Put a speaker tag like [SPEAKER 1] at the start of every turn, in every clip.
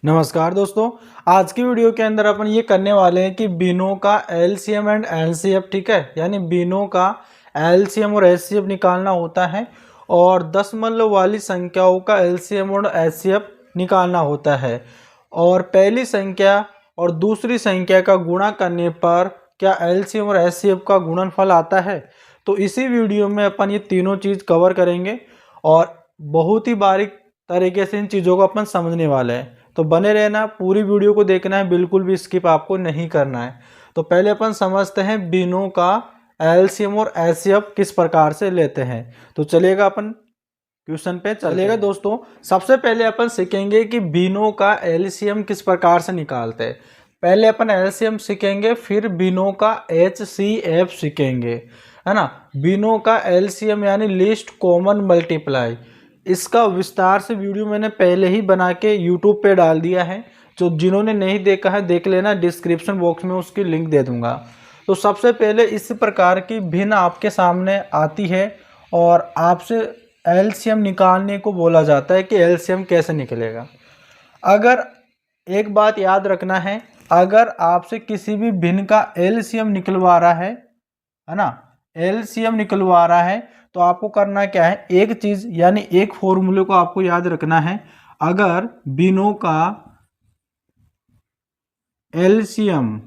[SPEAKER 1] नमस्कार दोस्तों। आज की वीडियो के अंदर अपन ये करने वाले हैं कि बिनों का एलसीएम एंड एलसीएफ, ठीक है, यानी बिनों का एलसीएम और एचसीएफ निकालना होता है और दशमलव वाली संख्याओं का एलसीएम और एचसीएफ निकालना होता है। और पहली संख्या और दूसरी संख्या का गुणा करने पर क्या एलसीएम और एचसीएफ का गुणनफल आता है। तो इसी वीडियो में अपन ये तीनों चीज़ कवर करेंगे और बहुत ही बारीक तरीके से इन चीज़ों को अपन समझने वाले हैं। तो बने रहना, पूरी वीडियो को देखना है, बिल्कुल भी स्किप आपको नहीं करना है। तो पहले अपन समझते हैं बिनों का एलसीएम और एचसीएफ किस प्रकार से लेते हैं। तो चलिएगा अपन क्वेश्चन पे चलेगा दोस्तों। सबसे पहले अपन सीखेंगे कि बिनों का एलसीएम किस प्रकार से निकालते हैं। पहले अपन एलसीएम सीखेंगे, फिर बिनों का एचसीएफ सीखेंगे, है ना। बिनों का एलसीएम यानी लीस्ट कॉमन मल्टीप्लाई, इसका विस्तार से वीडियो मैंने पहले ही बना के यूट्यूब पे डाल दिया है। जो जिन्होंने नहीं देखा है देख लेना, डिस्क्रिप्शन बॉक्स में उसकी लिंक दे दूंगा। तो सबसे पहले इस प्रकार की भिन्न आपके सामने आती है और आपसे एलसीएम निकालने को बोला जाता है कि एलसीएम कैसे निकलेगा। अगर एक बात याद रखना है, अगर आपसे किसी भी भिन्न का एलसीएम निकलवा रहा है ना, एलसीएम निकलवा रहा है, तो आपको करना क्या है, एक चीज यानी एक फॉर्मूले को आपको याद रखना है। अगर बिनों का एलसीएम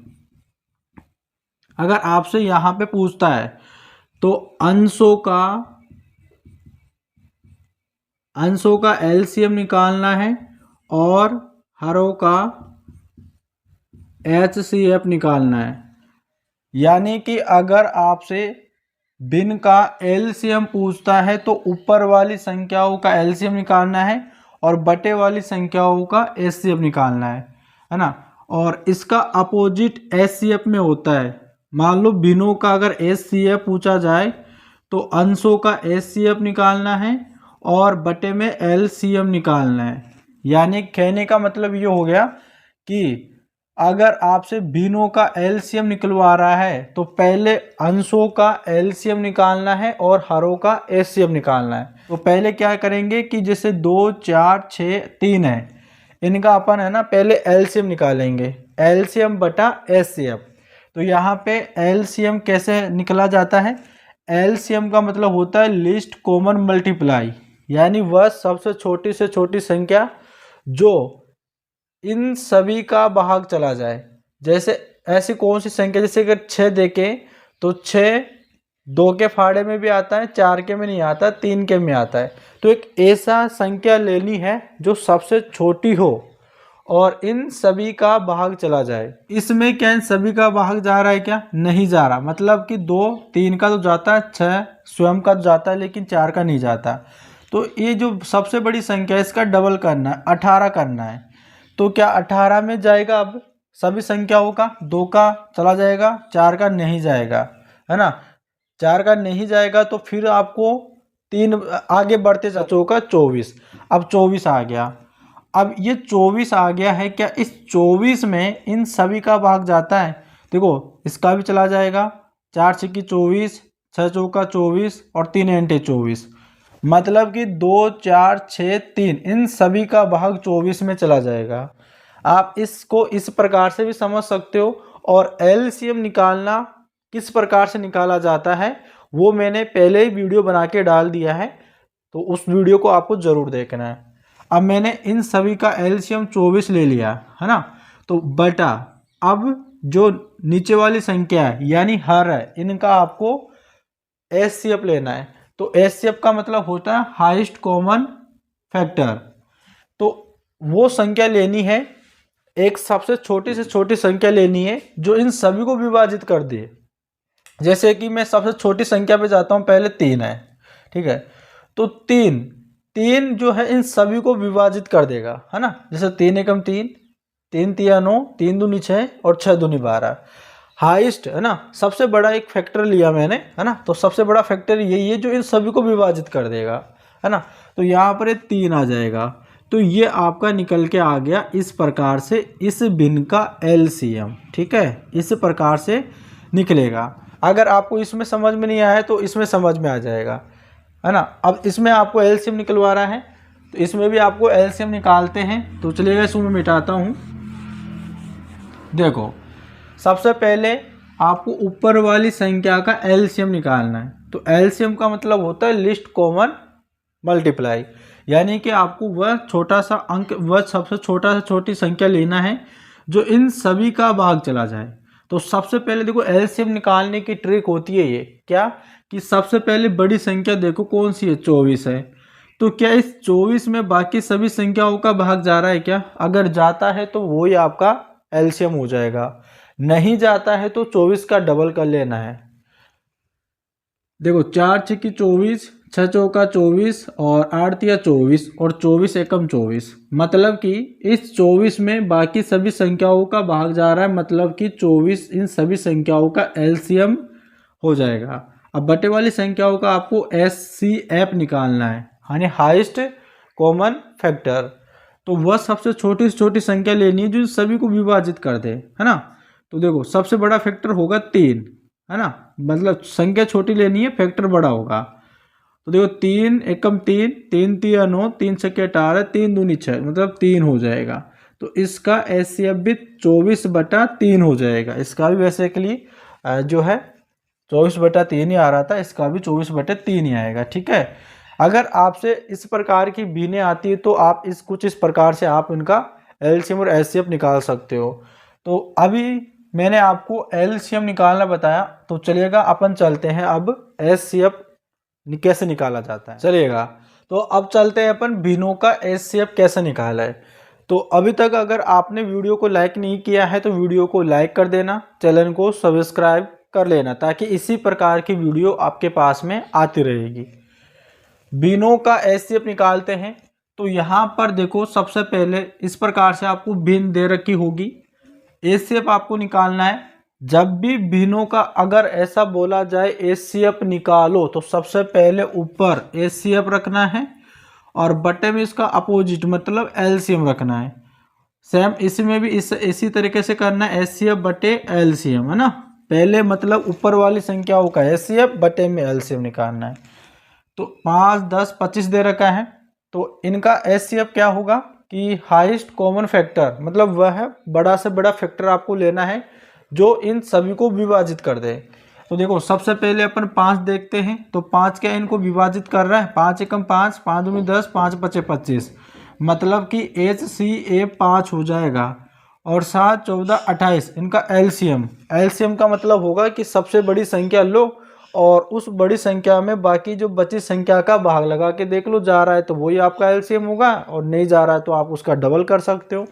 [SPEAKER 1] अगर आपसे यहां पे पूछता है तो अंशों का एलसीएम निकालना है और हरों का एचसीएफ निकालना है। यानी कि अगर आपसे भिन्न का एलसीएम पूछता है तो ऊपर वाली संख्याओं का एलसीएम निकालना है और बटे वाली संख्याओं का एचसीएफ निकालना है ना। और इसका अपोजिट एचसीएफ में होता है। मान लो भिन्नों का अगर एचसीएफ पूछा जाए तो अंशों का एचसीएफ निकालना है और बटे में एलसीएम निकालना है। यानी कहने का मतलब ये हो गया कि अगर आपसे भिन्नों का एलसीएम निकलवा रहा है तो पहले अंशों का एलसीएम निकालना है और हरों का एचसीएफ निकालना है। तो पहले क्या करेंगे कि जैसे 2, 4, 6, 3 है, इनका अपन है ना पहले एलसीएम निकालेंगे, एलसीएम बटा एचसीएफ। तो यहाँ पे एलसीएम कैसे निकला जाता है, एलसीएम का मतलब होता है लीस्ट कॉमन मल्टीप्लाई, यानी वह सबसे छोटी से छोटी संख्या जो इन सभी का भाग चला जाए। जैसे ऐसी कौन सी संख्या, जैसे अगर 6 देखें तो 6 2 के फाड़े में भी आता है, 4 के में नहीं आता, 3 के में आता है। तो एक ऐसा संख्या लेनी है जो सबसे छोटी हो और इन सभी का भाग चला जाए। इसमें क्या इन सभी का भाग जा रहा है, क्या नहीं जा रहा, मतलब कि 2, 3 का तो जाता है, 6 स्वयं का तो जाता है, लेकिन 4 का नहीं जाता। तो ये जो सबसे बड़ी संख्या है इसका डबल करना है, 18 करना है। तो क्या 18 में जाएगा, अब सभी संख्याओं का 2 का चला जाएगा, 4 का नहीं जाएगा, है ना। 4 का नहीं जाएगा तो फिर आपको 3 आगे बढ़ते जाओ का 24। अब 24 आ गया। अब ये 24 आ गया है, क्या इस 24 में इन सभी का भाग जाता है, देखो इसका भी चला जाएगा, 4 छक्की 24, 6 चौका 24 और 3 अंटे 24, मतलब कि 2, 4, 6, 3 इन सभी का भाग 24 में चला जाएगा। आप इसको इस प्रकार से भी समझ सकते हो। और एलसीएम निकालना किस प्रकार से निकाला जाता है वो मैंने पहले ही वीडियो बना के डाल दिया है, तो उस वीडियो को आपको जरूर देखना है। अब मैंने इन सभी का एलसीएम 24 ले लिया, है ना। तो बटा, अब जो नीचे वाली संख्या है यानी हर है, इनका आपको एचसीएफ लेना है। तो एचसीएफ का मतलब होता है हाईएस्ट कॉमन फैक्टर। तो वो संख्या लेनी है, एक सबसे छोटी से छोटी संख्या लेनी है जो इन सभी को विभाजित कर दे। जैसे कि मैं सबसे छोटी संख्या पे जाता हूं, पहले 3 है, ठीक है। तो 3 जो है इन सभी को विभाजित कर देगा, है ना। जैसे 3 एकम 3, 3 तिया 9, 3 दूनी 6 और 6 दूनी 12। हाईएस्ट, है ना, सबसे बड़ा एक फैक्टर लिया मैंने, है ना। तो सबसे बड़ा फैक्टर यही है जो इन सभी को विभाजित कर देगा, है ना। तो यहाँ पर 3 आ जाएगा। तो ये आपका निकल के आ गया इस प्रकार से इस भिन्न का एलसीएम, ठीक है, इस प्रकार से निकलेगा। अगर आपको इसमें समझ में नहीं आया तो इसमें समझ में आ जाएगा, है ना। अब इसमें आपको एलसीएम निकलवा रहा है तो इसमें भी आपको एलसीएम निकालते हैं। तो चलिएगा इसको मैं मिटाता हूँ। देखो सबसे पहले आपको ऊपर वाली संख्या का एलसीएम निकालना है। तो एलसीएम का मतलब होता है लिस्ट कॉमन मल्टीप्लाई, यानी कि आपको वह छोटा सा अंक, वह सबसे छोटा से छोटी संख्या लेना है जो इन सभी का भाग चला जाए। तो सबसे पहले देखो एलसीएम निकालने की ट्रिक होती है ये क्या, कि सबसे पहले बड़ी संख्या देखो कौन सी है, 24 है। तो क्या इस 24 में बाकी सभी संख्याओं का भाग जा रहा है क्या? अगर जाता है तो वो ही आपका एलसीएम हो जाएगा, नहीं जाता है तो 24 का डबल कर लेना है। देखो 4 छक्की 24, 6 चौका 24 और 8 तिया 24 और 24 एकम 24, मतलब कि इस 24 में बाकी सभी संख्याओं का भाग जा रहा है, मतलब कि 24 इन सभी संख्याओं का एलसीएम हो जाएगा। अब बटे वाली संख्याओं का आपको एचसीएफ निकालना है, यानी हाईएस्ट कॉमन फैक्टर। तो वह सबसे छोटी से छोटी संख्या लेनी है जो सभी को विभाजित कर दे, है ना। तो देखो सबसे बड़ा फैक्टर होगा 3, है ना, मतलब संख्या छोटी लेनी है, फैक्टर बड़ा होगा। तो देखो 3 एकम 3, 3 तिया 9, 3 छक्के 18, 3 दूनी 6, मतलब 3 हो जाएगा। तो इसका एचसीएफ भी 24/3 हो जाएगा। इसका भी वैसे के लिए जो है 24/3 ही आ रहा था, इसका भी 24/3 ही आएगा। ठीक है, अगर आपसे इस प्रकार की बीने आती है तो आप कुछ इस प्रकार से आप इनका एलसीएम और एचसीएफ निकाल सकते हो। तो अभी मैंने आपको एलसीएम निकालना बताया, तो चलिएगा अपन चलते हैं अब एचसीएफ कैसे निकाला जाता है। चलिएगा तो अब चलते हैं अपन भिन्नों का एचसीएफ कैसे निकाला है। तो अभी तक अगर आपने वीडियो को लाइक नहीं किया है तो वीडियो को लाइक कर देना, चैनल को सब्सक्राइब कर लेना, ताकि इसी प्रकार की वीडियो आपके पास में आती रहेगी। भिन्नों का एचसीएफ निकालते हैं। तो यहाँ पर देखो सबसे पहले इस प्रकार से आपको भिन्न दे रखी होगी, एचसीएफ आपको निकालना है। जब भी भिन्नों का अगर ऐसा बोला जाए एचसीएफ निकालो, तो सबसे पहले ऊपर एचसीएफ रखना है और बटे में इसका अपोजिट मतलब एलसीएम रखना है। सेम इसमें भी इसी तरीके से करना है, एचसीएफ बटे एलसीएम, है ना। पहले मतलब ऊपर वाली संख्याओं का एचसीएफ बटे में एलसीएम निकालना है। तो 5, 10, 25 दे रखा है, तो इनका एचसीएफ क्या होगा कि हाईएस्ट कॉमन फैक्टर, मतलब वह है बड़ा से बड़ा फैक्टर आपको लेना है जो इन सभी को विभाजित कर दे। तो देखो सबसे पहले अपन 5 देखते हैं। तो 5 क्या इनको विभाजित कर रहा है, 5 एकम 5, 5 दूनी 10, 5 पचे 25, मतलब कि एचसीएफ 5 हो जाएगा। और 7, 14, 28 इनका एलसीएम। एलसीएम का मतलब होगा कि सबसे बड़ी संख्या लो और उस बड़ी संख्या में बाकी जो बची संख्या का भाग लगा के देख लो, जा रहा है तो वही आपका एलसीएम होगा, और नहीं जा रहा है तो आप उसका डबल कर सकते हो,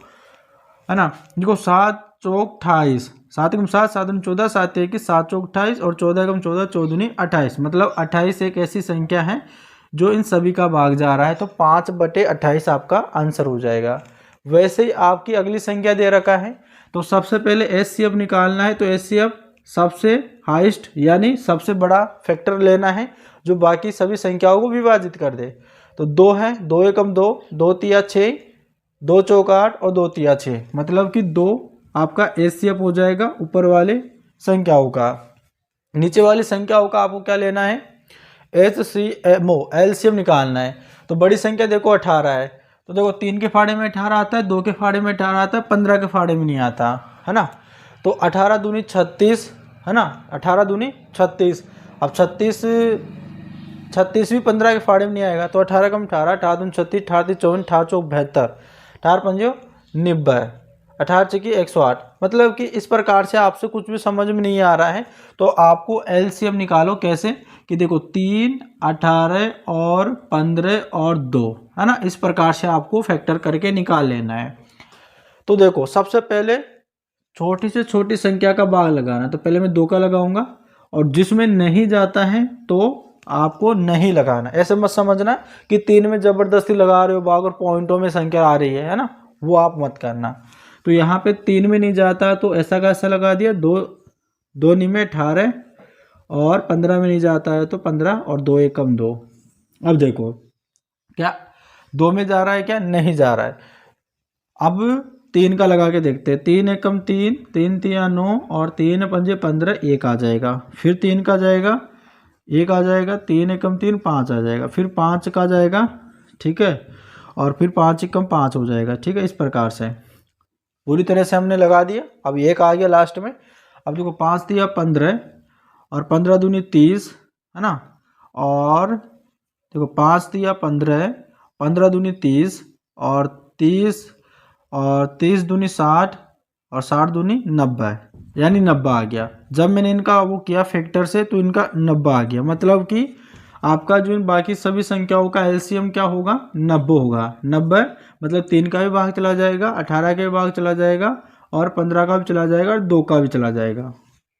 [SPEAKER 1] है ना। देखो 7 चौक 28, 7 एकम 7, 7 दूनी 14, 7 तिया 21, 7 चौक 28 और 14 एकम 14, 14 दूनी 28, मतलब 28 एक ऐसी संख्या है जो इन सभी का भाग जा रहा है। तो 5/28 आपका आंसर हो जाएगा। वैसे ही आपकी अगली संख्या दे रखा है, तो सबसे पहले एचसीएफ निकालना है। तो एचसीएफ सबसे हाईएस्ट यानी सबसे बड़ा फैक्टर लेना है जो बाकी सभी संख्याओं को विभाजित कर दे। तो 2 है, 2 एकम 2, 2 तिया 6, 2 चौक 8 और 2 तिया 6, मतलब कि 2 आपका एचसीएफ हो जाएगा ऊपर वाले संख्याओं का। नीचे वाली संख्याओं का आपको क्या लेना है, एलसीएम निकालना है। तो बड़ी संख्या देखो 18 है, तो देखो 3 के फाड़े में 18 आता है, 2 के फाड़े में 18 आता है, 15 के फाड़े में नहीं आता, है ना। तो 18 दूनी 36, है ना, 18 दूनी 36। अब 36 भी 15 के फाड़े में नहीं आएगा, तो 18 कम 18, 18 दूनी 36, 18 × 54, 18 चौक 72, 18 पंजो 90, 18 छक्की 108, मतलब कि इस प्रकार से आपसे कुछ भी समझ में नहीं आ रहा है तो आपको एलसीएम निकालो। कैसे कि देखो 3, 18 और 15 और 2, है ना, इस प्रकार से आपको फैक्टर करके निकाल लेना है। तो देखो सबसे पहले छोटी से छोटी संख्या का भाग लगाना, तो पहले मैं 2 का लगाऊंगा और जिसमें नहीं जाता है तो आपको नहीं लगाना। ऐसे मत समझना कि 3 में जबरदस्ती लगा रहे हो भाग और पॉइंटों में संख्या आ रही है ना, वो आप मत करना। तो यहाँ पे 3 में नहीं जाता तो ऐसा का ऐसा लगा दिया, 2 में 18 और 15 में नहीं जाता है तो 15 और 2 एकम 2। अब देखो क्या 2 में जा रहा है, क्या नहीं जा रहा है। अब 3 का लगा के देखते हैं, 3 एकम 3, 3 तिया 9 और 3 पंजे 15, 1 आ जाएगा। फिर 3 का जाएगा, 1 आ जाएगा, 3 एकम 3, 5 आ जाएगा, फिर 5 का जाएगा, ठीक है। और फिर 5 एकम 5 हो जाएगा। ठीक है, इस प्रकार से पूरी तरह से हमने लगा दिया। अब एक आ गया लास्ट में। अब देखो 5 दिया 15 और 15 दूनी 30 है ना, और देखो 5 दिया 15, 15 दूनी 30 और 30 और 30 दूनी 60 और 60 दूनी 90, यानी 90 आ गया। जब मैंने इनका वो किया फैक्टर से तो इनका 90 आ गया, मतलब कि आपका जो इन बाकी सभी संख्याओं का एलसीएम क्या होगा, 90 होगा। 90 मतलब 3 का भी भाग चला जाएगा, 18 का भी भाग चला जाएगा और 15 का भी चला जाएगा और 2 का भी चला जाएगा।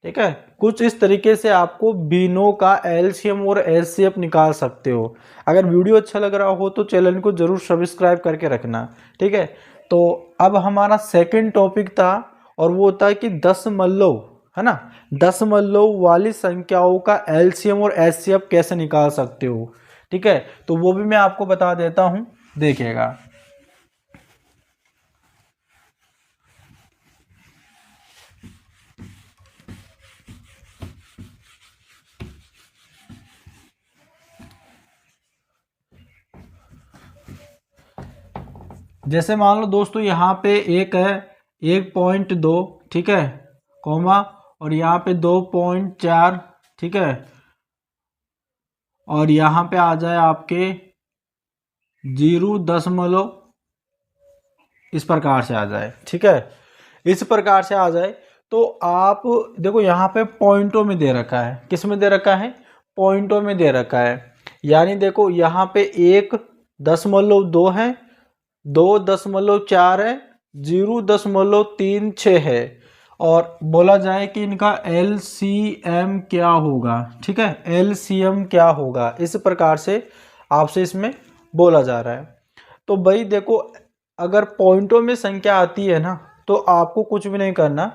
[SPEAKER 1] ठीक है, कुछ इस तरीके से आपको बिनों का एलसीएम और एचसीएफ निकाल सकते हो। अगर वीडियो अच्छा लग रहा हो तो चैनल को जरूर सब्सक्राइब करके रखना। ठीक है, तो अब हमारा सेकंड टॉपिक था और वो होता है कि दशमलव, है ना, दशमलव वाली संख्याओं का एलसीएम और एचसीएफ कैसे निकाल सकते हो। ठीक है, तो वो भी मैं आपको बता देता हूं, देखिएगा। जैसे मान लो दोस्तों यहाँ पे एक है 1.2, ठीक है, कॉमा, और यहाँ पे 2.4, ठीक है, और यहाँ पे आ जाए आपके 0., इस प्रकार से आ जाए। ठीक है, इस प्रकार से आ जाए तो आप देखो यहाँ पे पॉइंटों में दे रखा है। किस में दे रखा है, पॉइंटों में दे रखा है। यानी देखो यहाँ पे 1.2 है, 2.4 है, 0.36 है, और बोला जाए कि इनका एलसीएम क्या होगा। ठीक है, एलसीएम क्या होगा, इस प्रकार से आपसे इसमें बोला जा रहा है। तो भाई देखो, अगर पॉइंटों में संख्या आती है ना तो आपको कुछ भी नहीं करना।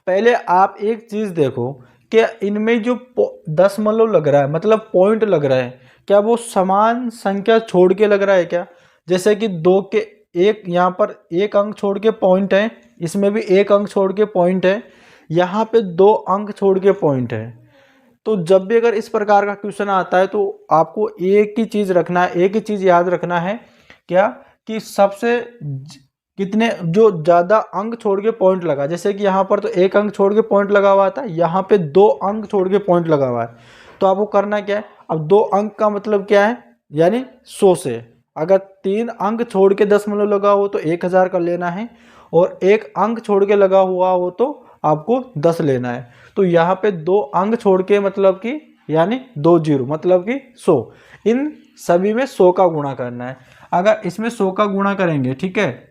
[SPEAKER 1] पहले आप एक चीज देखो कि इनमें जो दशमलव लग रहा है, मतलब पॉइंट लग रहा है, क्या वो समान संख्या छोड़ के लग रहा है क्या। जैसे कि 2 के एक, यहाँ पर 1 अंक छोड़ के पॉइंट है, इसमें भी 1 अंक छोड़ के पॉइंट है, यहाँ पे 2 अंक छोड़ के पॉइंट है। तो जब भी अगर इस प्रकार का क्वेश्चन आता है तो आपको एक ही चीज रखना है, एक ही चीज याद रखना है, क्या कि सबसे कितने जो ज्यादा अंक छोड़ के पॉइंट लगा। जैसे कि यहाँ पर तो 1 अंक छोड़ के पॉइंट लगा हुआ था, यहाँ पे 2 अंक छोड़ के पॉइंट लगा हुआ है। तो आपको करना क्या है, अब 2 अंक का मतलब क्या है, यानी 100 से अगर 3 अंक छोड़ के दशमलव लगा हो तो 1000 का लेना है, और 1 अंक छोड़ के लगा हुआ हो तो आपको 10 लेना है। तो यहाँ पे 2 अंक छोड़ के मतलब कि यानी 2 जीरो मतलब कि 100, इन सभी में 100 का गुणा करना है। अगर इसमें 100 का गुणा करेंगे, ठीक है,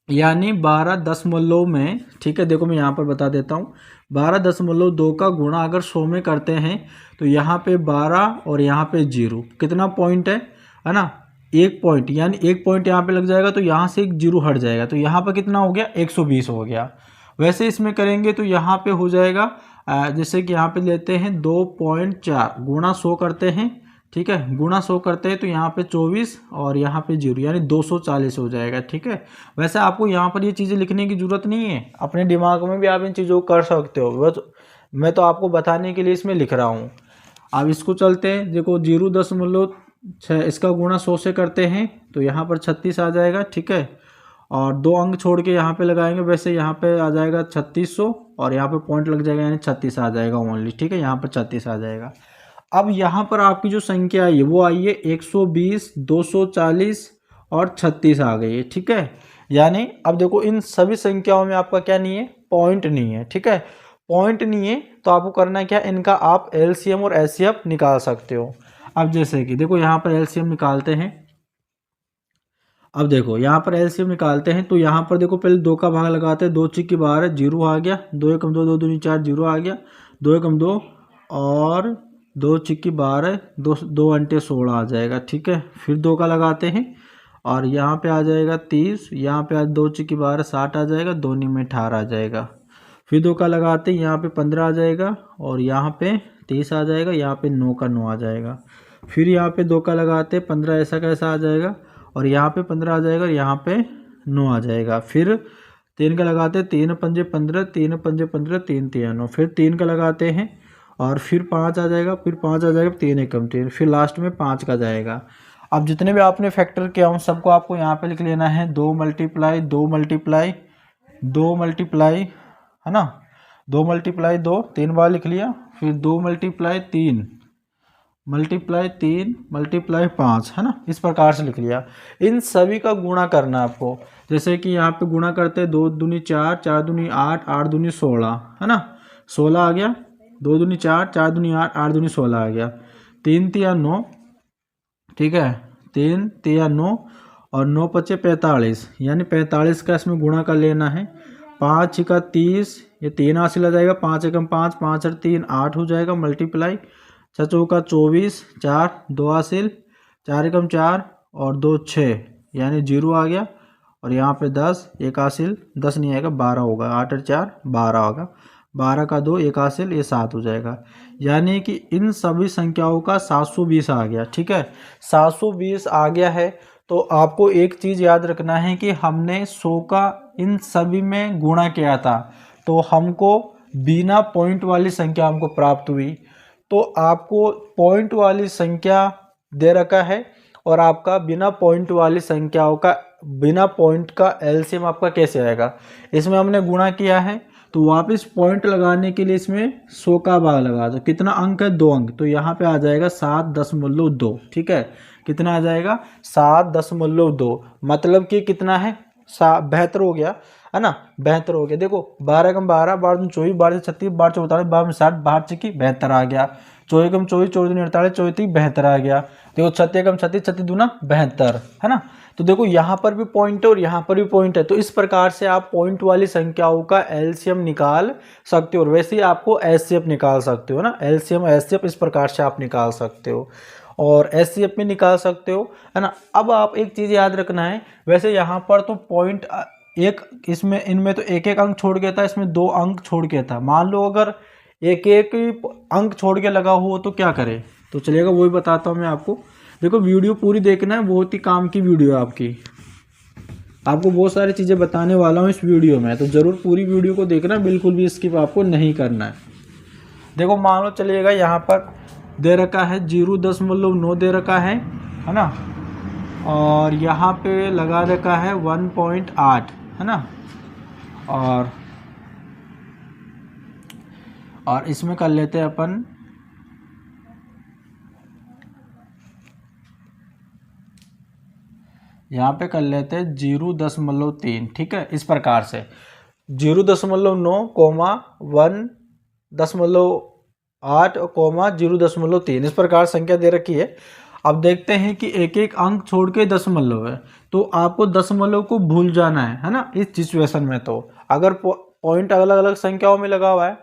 [SPEAKER 1] यानी 12 में, ठीक है, देखो मैं यहाँ पर बता देता हूँ, 12.2 का गुणा अगर 100 में करते हैं तो यहाँ पे 12 और यहाँ पे 0, कितना पॉइंट है ना, 1 पॉइंट, यानी 1 पॉइंट यहाँ पे लग जाएगा तो यहाँ से 1 0 हट जाएगा, तो यहाँ पर कितना हो गया, 120 हो गया। वैसे इसमें करेंगे तो यहाँ पे हो जाएगा, जैसे कि यहाँ पे लेते हैं 2.4 गुणा 100 करते हैं, ठीक है, गुणा 100 करते हैं तो यहाँ पे 24 और यहाँ पे 0, यानी 240 हो जाएगा। ठीक है, वैसे आपको यहाँ पर ये चीज़ें लिखने की जरूरत नहीं है, अपने दिमाग में भी आप इन चीज़ों को कर सकते हो, बस मैं तो आपको बताने के लिए इसमें लिख रहा हूँ। अब इसको चलते हैं, देखो 0.6 इसका गुणा 100 से करते हैं तो यहाँ पर 36 आ जाएगा। ठीक है, और 2 अंक छोड़ के यहाँ पे लगाएंगे, वैसे यहाँ पे आ जाएगा 3600 और यहाँ पे पॉइंट लग जाएगा, यानी 36 आ जाएगा ओनली। ठीक है, यहाँ पर 36 आ जाएगा। अब यहाँ पर आपकी जो संख्या आई है वो आई है 120, 240 और 36 आ गई है। ठीक है, यानी अब देखो इन सभी संख्याओं में आपका क्या नहीं है, पॉइंट नहीं है। ठीक है, पॉइंट नहीं है तो आपको करना क्या, इनका आप एलसीएम और एचसीएफ निकाल सकते हो। अब जैसे कि देखो यहाँ पर एलसीएम निकालते हैं। अब देखो यहाँ पर एलसीएम निकालते हैं तो यहाँ पर देखो पहले 2 का भाग लगाते हैं, 2 चिक्की 12, 0 आ गया, 2 एकम 2, 2 दूनी 4, 0 आ गया, 2 एकम 2 और 2 चिक्की 12, 2 अंटे 16 आ जाएगा। ठीक है, फिर 2 का लगाते हैं और यहाँ पे आ जाएगा 30, यहाँ पे 2 चिक्की 12 60 आ जाएगा, 2 नी में 18 आ जाएगा। फिर 2 का लगाते हैं, यहाँ पे 15 आ जाएगा और यहाँ पे 30 आ जाएगा, यहाँ पे 9 का 9 आ जाएगा। फिर यहाँ पे 2 का लगाते हैं, 15 ऐसा कैसा आ जाएगा और यहाँ पे 15 आ जाएगा और यहाँ पे 9 आ जाएगा। फिर 3 का लगाते हैं, 3 पंजे 15, 3 पंजे 15, 3 तिया 9, फिर 3 का लगाते हैं और फिर 5 आ जाएगा, फिर 5 आ जाएगा, 3 एकम 3, फिर लास्ट में 5 का जाएगा। अब जितने भी आपने फैक्टर किया उन सबको आपको यहाँ पे लिख लेना है। 2 मल्टीप्लाई 2 मल्टीप्लाई 2 मल्टीप्लाई, है ना, 2 मल्टीप्लाई 2 3 बार लिख लिया, फिर 2 मल्टीप्लाई 3 मल्टीप्लाई 3 मल्टीप्लाई 5, है ना, इस प्रकार से लिख लिया। इन सभी का गुणा करना है आपको। जैसे कि यहाँ पे गुणा करते हैं 2 दूनी 4, 4 दूनी 8, 8 दूनी 16, है ना, 16 आ गया। 2 दूनी 4, 4 दूनी 8, 8 दूनी 16 आ गया। 3 तिया 9, ठीक है, 3 तिया 9 और 9 पचे 45, यानी 45 का इसमें गुणा कर लेना है। 5 छिका 30, ये 3 हासिल आ जाएगा, 5 एकम 5, 5 और 3 8 हो जाएगा, मल्टीप्लाई 6 चौका 24, 4 2 हासिल, 4 एकम 4 और 2 6, यानी 0 आ गया। और यहाँ पे 10 1 हासिल, 10 नहीं आएगा 12 होगा, 8 और 4 12 होगा, 12 का 2 1 हासिल, ये 7 हो जाएगा। यानी कि इन सभी संख्याओं का 720 आ गया। ठीक है, 720 आ गया है। तो आपको एक चीज़ याद रखना है कि हमने 100 का इन सभी में गुणा किया था, तो हमको बिना पॉइंट वाली संख्या हमको प्राप्त हुई। तो आपको पॉइंट वाली संख्या दे रखा है और आपका बिना पॉइंट वाली संख्याओं का, बिना पॉइंट का एलसीएम आपका कैसे आएगा। इसमें हमने गुणा किया है तो वापस पॉइंट लगाने के लिए इसमें 100 का भाग लगा दो। कितना अंक है, 2 अंक, तो यहाँ पे आ जाएगा 7.2। ठीक है, कितना आ जाएगा, 7.2, मतलब कि कितना है, 72 हो गया, है ना, 72 हो गया। देखो 12 कम 12, 12 24, 12 36, 12 44, 12 60, 12 की 72 आ गया। 24 कम 24, 24 48, 24 72 आ गया। देखो 36 कम 36, 36 दूना 72, है ना। तो देखो यहाँ पर भी पॉइंट है और यहाँ पर भी पॉइंट है। तो इस प्रकार से आप पॉइंट वाली संख्याओं का एलसीएम निकाल सकते हो और वैसे ही आपको एचसीएफ निकाल सकते हो ना। एलसीएम एचसीएफ इस प्रकार से आप निकाल सकते हो और एचसीएफ में निकाल सकते हो, है ना। अब आप एक चीज़ याद रखना है, वैसे यहाँ पर तो पॉइंट एक, इसमें इनमें तो एक एक अंक छोड़ गया था, इसमें 2 अंक छोड़ गया था। मान लो अगर एक एक अंक छोड़ के लगा हुआ तो क्या करें, तो चलिएगा वही बताता हूँ मैं आपको। देखो वीडियो पूरी देखना है, बहुत ही काम की वीडियो है आपकी, आपको बहुत सारी चीज़ें बताने वाला हूँ इस वीडियो में, तो ज़रूर पूरी वीडियो को देखना, बिल्कुल भी स्किप आपको नहीं करना है। देखो मान लो चलिएगा यहाँ पर दे रखा है 0.9 दे रखा है ना, और यहाँ पे लगा रखा है 1.8, है ना, और इसमें कर लेते हैं अपन यहाँ पे कर लेते हैं 0.3। ठीक है, इस प्रकार से 0.9, 1.8, 0.3, इस प्रकार संख्या दे रखी है। अब देखते हैं कि एक एक अंक छोड़ के दशमलव है, तो आपको दशमलव को भूल जाना है ना इस सिचुएशन में। तो अगर पॉइंट अलग अलग संख्याओं में लगा हुआ है,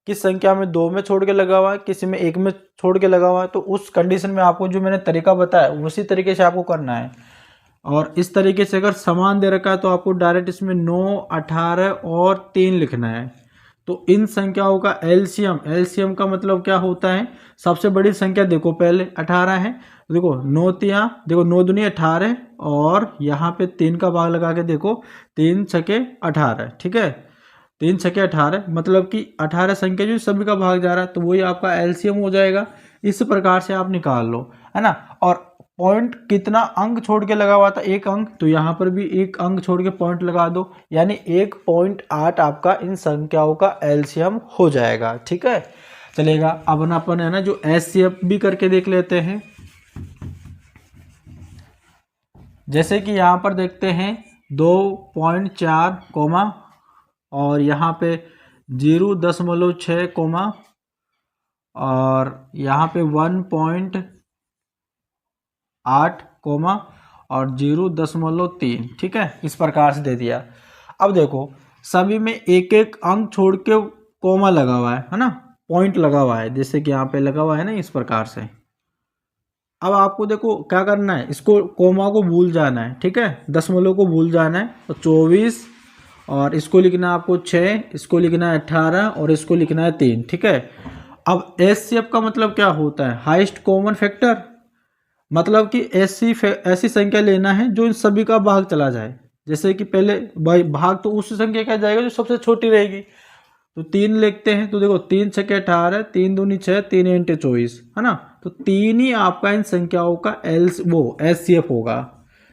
[SPEAKER 1] किस संख्या में 2 में छोड़ के लगा हुआ है, किसी में 1 में छोड़ के लगा हुआ है, तो उस कंडीशन में आपको जो मैंने तरीका बताया उसी तरीके से आपको करना है। और इस तरीके से अगर समान दे रखा है तो आपको डायरेक्ट इसमें 9, 18 और 3 लिखना है। तो इन संख्याओं का एलसीएम, एलसीएम का मतलब क्या होता है, सबसे बड़ी संख्या देखो पहले 18 है, देखो 9 तिया, देखो 9 दूनी 18 और यहाँ पे 3 का भाग लगा के देखो 3 छके 18। ठीक है, 3 छके 18, मतलब कि 18 संख्या जो सभी का भाग जा रहा है, तो वही आपका एलसीएम हो जाएगा। इस प्रकार से आप निकाल लो, है ना। और पॉइंट कितना अंक छोड़ के लगा हुआ था, 1 अंक, तो यहाँ पर भी 1 अंक छोड़ के पॉइंट लगा दो, यानी 1.8 आपका इन संख्याओं का एलसीएम हो जाएगा। ठीक है, चलेगा। अब अपन है ना जो एचसीएफ भी करके देख लेते हैं। जैसे कि यहाँ पर देखते हैं 2.4 कोमा और यहाँ पे 0.6 कोमा और यहाँ पे 1.8 कोमा और 0.3। ठीक है, इस प्रकार से दे दिया। अब देखो सभी में एक एक अंक छोड़ के कोमा लगा हुआ है ना, पॉइंट लगा हुआ है, जैसे कि यहाँ पे लगा हुआ है ना, इस प्रकार से। अब आपको देखो क्या करना है, इसको कोमा को भूल जाना है। ठीक है, दशमलव को भूल जाना है। तो 24 और इसको लिखना है आपको 6, इसको लिखना है 18 और इसको लिखना है 3। ठीक है, अब एचसीएफ का मतलब क्या होता है, हाईएस्ट कॉमन फैक्टर, मतलब कि ऐसी संख्या लेना है जो इन सभी का भाग चला जाए। जैसे कि पहले भाग तो उस संख्या का जाएगा जो सबसे छोटी रहेगी, तो 3 लिखते हैं। तो देखो 3 छके 18, 3 दूनी 6, 3 इंटे 24, है ना, तो 3 ही आपका इन संख्याओं का HCF होगा,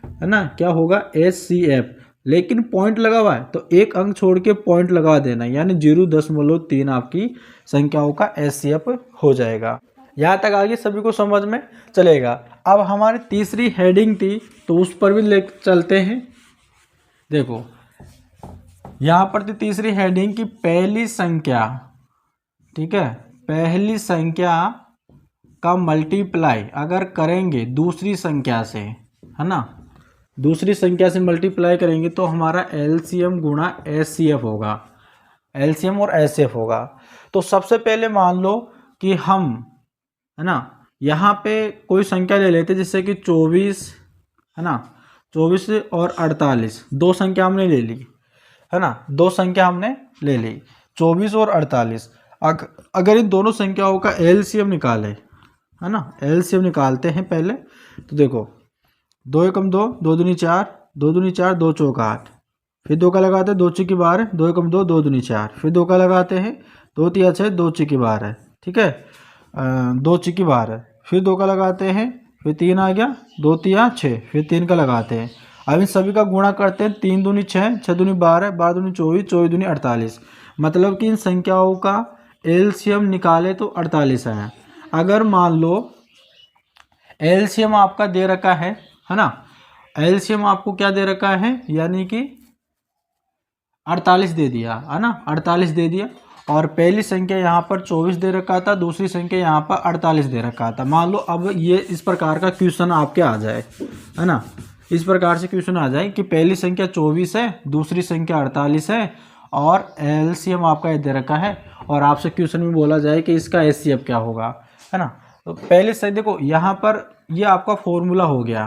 [SPEAKER 1] है ना, क्या होगा HCF। लेकिन पॉइंट लगा हुआ है तो एक अंक छोड़ के पॉइंट लगा देना, यानी 0.3 आपकी संख्याओं का HCF हो जाएगा। यहाँ तक आगे सभी को समझ में चलेगा। अब हमारी तीसरी हेडिंग थी तो उस पर भी ले चलते हैं। देखो यहाँ पर थी तीसरी हेडिंग की पहली संख्या, ठीक है, पहली संख्या का मल्टीप्लाई अगर करेंगे दूसरी संख्या से, है ना, दूसरी संख्या से मल्टीप्लाई करेंगे तो हमारा LCM गुणा HCF होगा, LCM और HCF होगा। तो सबसे पहले मान लो कि हम, है ना, यहाँ पे कोई संख्या ले लेते जैसे कि 24, है ना, 24 और 48, दो संख्या हमने ले ली, है ना, दो संख्या हमने ले ली 24 और 48। अगर इन दोनों संख्याओं का LCM निकाले, है ना, LCM निकालते हैं पहले, तो देखो 2 एकम 2, 2 दूनी 4, 2 दूनी 4, 2 चौका 8, फिर 2 का लगाते हैं 2 चौकी 12, 2 एकम 2, 2 दूनी 4, फिर 2 का लगाते हैं 2 तिया 6, 2 चौकी 12, ठीक है, 2 चौकी 12, फिर 2 का लगाते हैं, फिर 3 आ गया, 2 तिया 6, फिर 3 का लगाते हैं। अब इन सभी का गुणा करते हैं, 3 दूनी 6, 6 दूनी 12, 12 दूनी 24, 24 दूनी 48। मतलब कि इन संख्याओं का LCM निकाले तो 48 है। अगर मान लो LCM आपका दे रखा है ना, LCM आपको क्या दे रखा है, यानी कि 48 दे दिया, है ना, 48 दे दिया, और पहली संख्या यहाँ पर 24 दे रखा था, दूसरी संख्या यहाँ पर 48 दे रखा था। मान लो अब ये इस प्रकार का क्वेश्चन आपके आ जाए, है ना, इस प्रकार से क्वेश्चन आ जाए कि पहली संख्या 24 है, दूसरी संख्या 48 है, और LCM आपका ये दे रखा है, और आपसे क्वेश्चन में बोला जाए कि इसका HCF क्या होगा, है ना। तो पहले से देखो यहाँ पर ये आपका फॉर्मूला हो गया,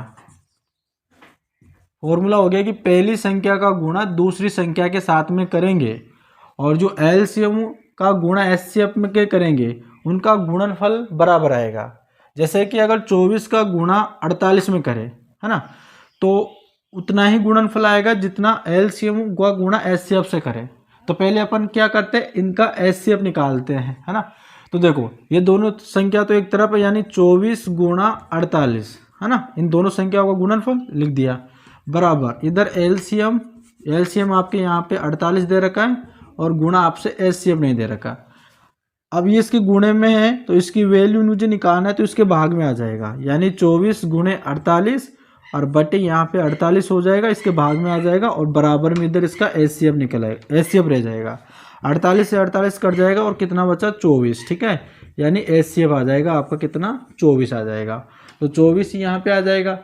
[SPEAKER 1] कि पहली संख्या का गुणा दूसरी संख्या के साथ में करेंगे, और जो LCM का गुणा HCF में के करेंगे उनका गुणनफल बराबर आएगा। जैसे कि अगर 24 का गुणा 48 में करें, है ना, तो उतना ही गुणनफल आएगा जितना LCM का गुणा HCF से करें। तो पहले अपन क्या करते हैं, इनका HCF निकालते हैं, है ना। तो देखो ये दोनों संख्या तो एक तरफ है, यानी 24 गुणा 48, है ना, इन दोनों संख्याओं का गुणनफल लिख दिया, बराबर इधर LCM आपके यहाँ पे 48 दे रखा है और गुणा आपसे HCF नहीं दे रखा। अब ये इसके गुणे में है तो इसकी वैल्यू मुझे निकालना है, तो इसके भाग में आ जाएगा, यानी 24 गुणे 48 और बटे यहाँ पे 48 हो जाएगा, इसके भाग में आ जाएगा, और बराबर में इधर इसका HCF निकल आएगा, HCF रह जाएगा। 48 से 48 कट जाएगा और कितना बचा 24, ठीक है, यानी HCF आ जाएगा आपका कितना 24 आ जाएगा। तो 24 यहाँ पे आ जाएगा।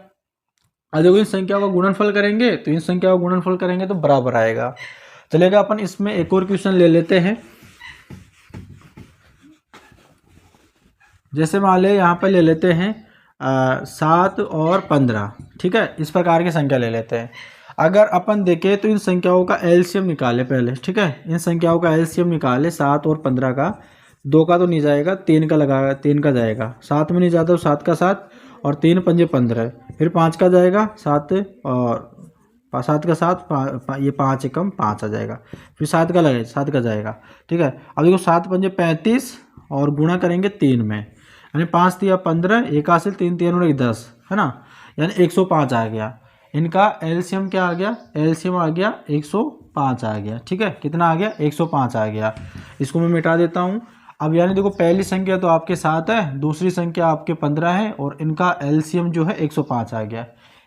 [SPEAKER 1] अब देखो इन संख्या का गुणनफल करेंगे तो इन संख्या का गुणनफल करेंगे तो बराबर आएगा। चलेगा, अपन इसमें एक और क्वेश्चन ले लेते हैं। जैसे मान ले यहाँ पर ले लेते हैं 7 और 15, ठीक है, इस प्रकार की संख्या ले लेते हैं। अगर अपन देखें तो इन संख्याओं का LCM निकाले पहले, ठीक है, इन संख्याओं का LCM निकाले 7 और 15 का, 2 का तो नहीं जाएगा, 3 का लगा, 3 का जाएगा, 7 में नहीं जाता तो 7 का 7 और 3 पंजे 15, फिर 5 का जाएगा 7 और 7 का 7, ये 5 एकम 5 आ जाएगा, फिर 7 का लगेगा, 7 का जाएगा, ठीक है। अब देखो 7 पंजे 35 और गुणा करेंगे 3 में, यानी 5 तिया 15, 1 हासिल 3 3 और 10, है ना, यानी 105 आ गया। इनका LCM क्या आ गया, LCM आ गया 105 आ गया, ठीक है, कितना आ गया 105 आ गया। इसको मैं मिटा देता हूँ। अब यानी देखो पहली संख्या तो आपके 7 है, दूसरी संख्या आपके 15 है, और इनका LCM जो है 105 आ गया।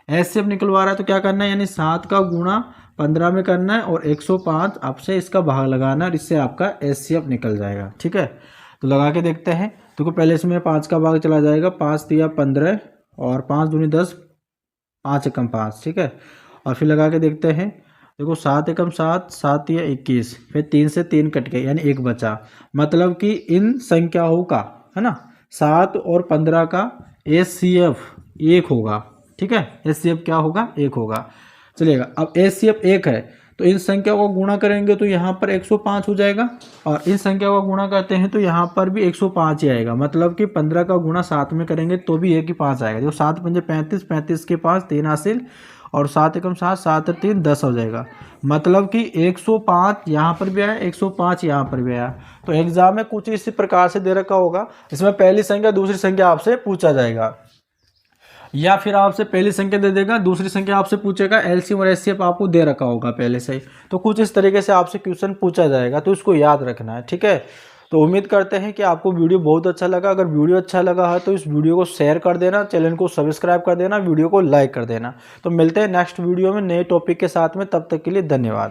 [SPEAKER 1] HCF निकलवा रहा है तो क्या करना है, यानी 7 का गुणा 15 में करना है और 105 आपसे इसका भाग लगाना है, इससे आपका HCF निकल जाएगा, ठीक है। तो लगा के देखते हैं। देखो पहले इसमें 5 का भाग चला जाएगा, 5 तिया 15 और 5 दूनी 10, 5 एकम 5, ठीक है, और फिर लगा के देखते हैं। देखो 7 एकम 7, 7 तिया 21, फिर 3 से 3 कट गए, यानी 1 बचा। मतलब कि इन संख्याओं का, है ना, 7 और 15 का HCF 1 होगा, ठीक है, HCF क्या होगा 1 होगा। चलिएगा, अब HCF 1 है तो इन संख्या को गुणा करेंगे तो यहाँ पर 105 हो जाएगा, और इन संख्या को गुणा करते हैं तो यहाँ पर भी 105 ही आएगा। मतलब कि 15 का गुणा 7 में करेंगे तो भी 1 ही 5 आएगा। जो 7 पंजे 35, 35 के 5, 3 हासिल और 7 एकम 7, 7 3 10 हो जाएगा। मतलब कि 105 यहाँ पर भी आया, 105 यहाँ पर भी आया। तो एग्जाम में कुछ इसी प्रकार से दे रखा होगा, इसमें पहली संख्या दूसरी संख्या आपसे पूछा जाएगा, या फिर आपसे पहली संख्या दे देगा, दूसरी संख्या आपसे पूछेगा, एलसीएम और एचसीएफ आपको दे रखा होगा पहले से ही। तो कुछ इस तरीके से आपसे क्वेश्चन पूछा जाएगा, तो इसको याद रखना है, ठीक है। तो उम्मीद करते हैं कि आपको वीडियो बहुत अच्छा लगा। अगर वीडियो अच्छा लगा है तो इस वीडियो को शेयर कर देना, चैनल को सब्सक्राइब कर देना, वीडियो को लाइक कर देना। तो मिलते हैं नेक्स्ट वीडियो में नए टॉपिक के साथ में, तब तक के लिए धन्यवाद।